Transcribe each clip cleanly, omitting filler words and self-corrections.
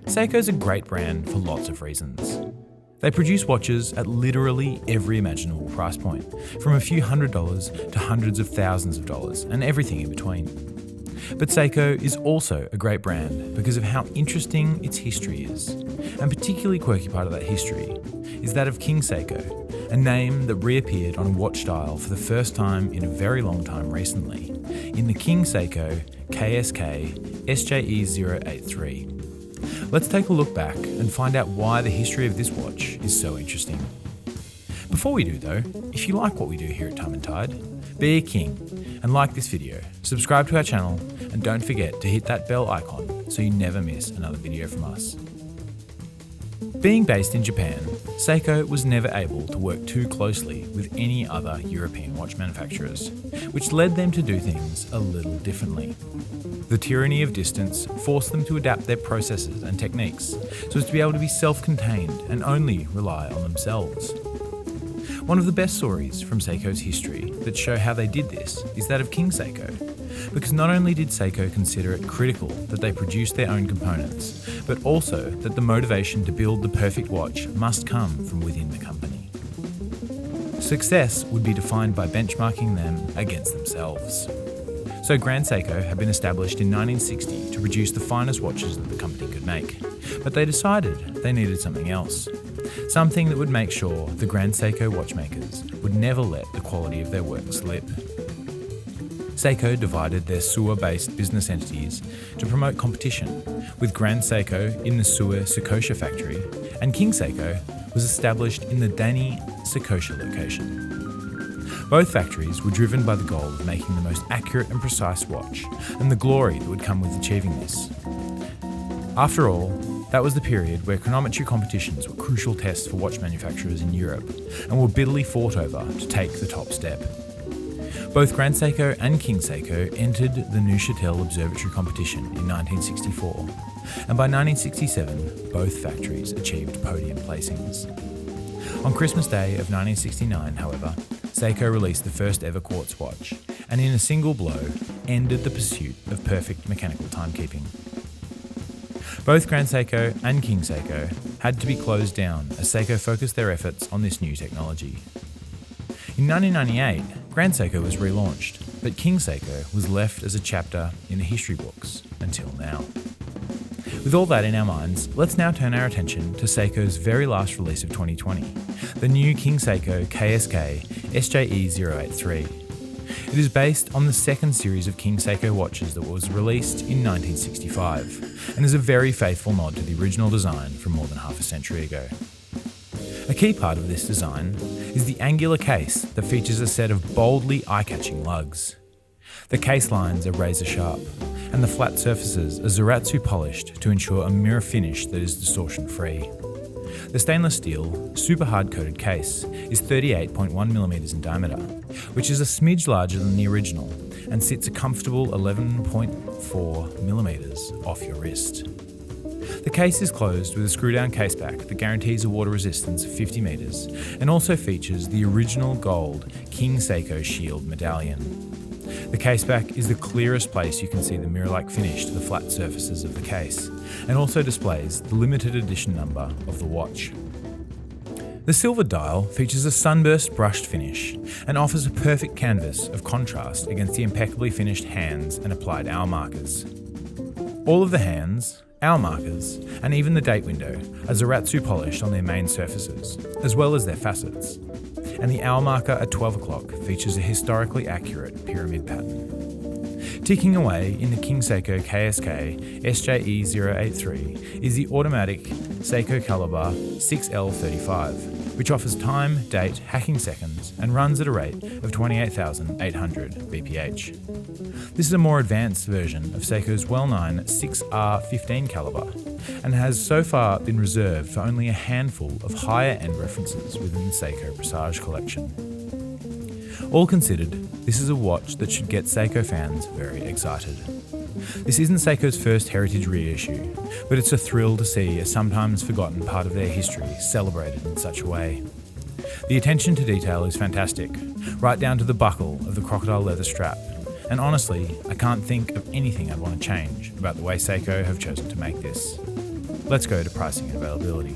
Seiko's a great brand for lots of reasons. They produce watches at literally every imaginable price point, from a few $100s to hundreds of thousands of dollars, and everything in between. But Seiko is also a great brand because of how interesting its history is. And particularly quirky part of that history is that of King Seiko, a name that reappeared on a watch dial for the first time in a very long time recently, in the King Seiko KSK SJE083. Let's take a look back and find out why the history of this watch is so interesting. Before we do though, if you like what we do here at Time+Tide, be a king and like this video, subscribe to our channel, and don't forget to hit that bell icon so you never miss another video from us. Being based in Japan, Seiko was never able to work too closely with any other European watch manufacturers, which led them to do things a little differently. The tyranny of distance forced them to adapt their processes and techniques so as to be able to be self-contained and only rely on themselves. One of the best stories from Seiko's history that show how they did this is that of King Seiko, because not only did Seiko consider it critical that they produce their own components, but also that the motivation to build the perfect watch must come from within the company. Success would be defined by benchmarking them against themselves. So Grand Seiko had been established in 1960 to produce the finest watches that the company could make, but they decided they needed something else. Something that would make sure the Grand Seiko watchmakers would never let the quality of their work slip. Seiko divided their Suwa-based business entities to promote competition, with Grand Seiko in the Suwa Sakosha factory, and King Seiko was established in the Dani Sakosha location. Both factories were driven by the goal of making the most accurate and precise watch, and the glory that would come with achieving this. After all, that was the period where chronometry competitions were crucial tests for watch manufacturers in Europe, and were bitterly fought over to take the top step. Both Grand Seiko and King Seiko entered the Neuchâtel Observatory competition in 1964, and by 1967, both factories achieved podium placings. On Christmas Day of 1969, however, Seiko released the first ever quartz watch, and in a single blow, ended the pursuit of perfect mechanical timekeeping. Both Grand Seiko and King Seiko had to be closed down as Seiko focused their efforts on this new technology. In 1998, Grand Seiko was relaunched, but King Seiko was left as a chapter in the history books until now. With all that in our minds, let's now turn our attention to Seiko's very last release of 2020, the new King Seiko KSK SJE083. It is based on the second series of King Seiko watches that was released in 1965, and is a very faithful nod to the original design from more than half a century ago. A key part of this design is the angular case that features a set of boldly eye-catching lugs. The case lines are razor sharp, and the flat surfaces are Zaratsu polished to ensure a mirror finish that is distortion-free. The stainless steel, super hard-coated case is 38.1mm in diameter, which is a smidge larger than the original, and sits a comfortable 11.4mm off your wrist. The case is closed with a screw-down caseback that guarantees a water resistance of 50 metres, and also features the original gold King Seiko Shield medallion. The caseback is the clearest place you can see the mirror-like finish to the flat surfaces of the case, and also displays the limited edition number of the watch. The silver dial features a sunburst brushed finish and offers a perfect canvas of contrast against the impeccably finished hands and applied hour markers. All of the hands, hour markers, and even the date window are Zaratsu polished on their main surfaces, as well as their facets, and the hour marker at 12 o'clock features a historically accurate pyramid pattern. Ticking away in the King Seiko KSK SJE083 is the automatic Seiko Caliber 6L35, which offers time, date, hacking seconds, and runs at a rate of 28,800 bph. This is a more advanced version of Seiko's well-known 6R15 caliber, and has so far been reserved for only a handful of higher-end references within the Seiko Presage collection. All considered, this is a watch that should get Seiko fans very excited. This isn't Seiko's first heritage reissue, but it's a thrill to see a sometimes forgotten part of their history celebrated in such a way. The attention to detail is fantastic, right down to the buckle of the crocodile leather strap, and honestly, I can't think of anything I'd want to change about the way Seiko have chosen to make this. Let's go to pricing and availability.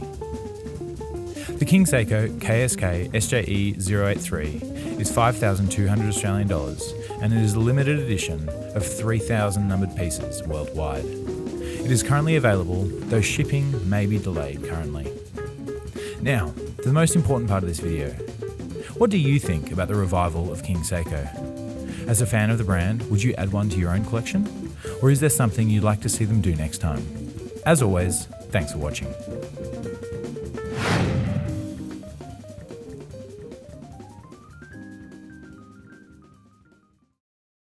The King Seiko KSK SJE083 is 5,200 Australian dollars, and it is a limited edition of 3,000 numbered pieces worldwide. It is currently available, though shipping may be delayed currently. Now, the most important part of this video. What do you think about the revival of King Seiko? As a fan of the brand, would you add one to your own collection? Or is there something you'd like to see them do next time? As always, thanks for watching.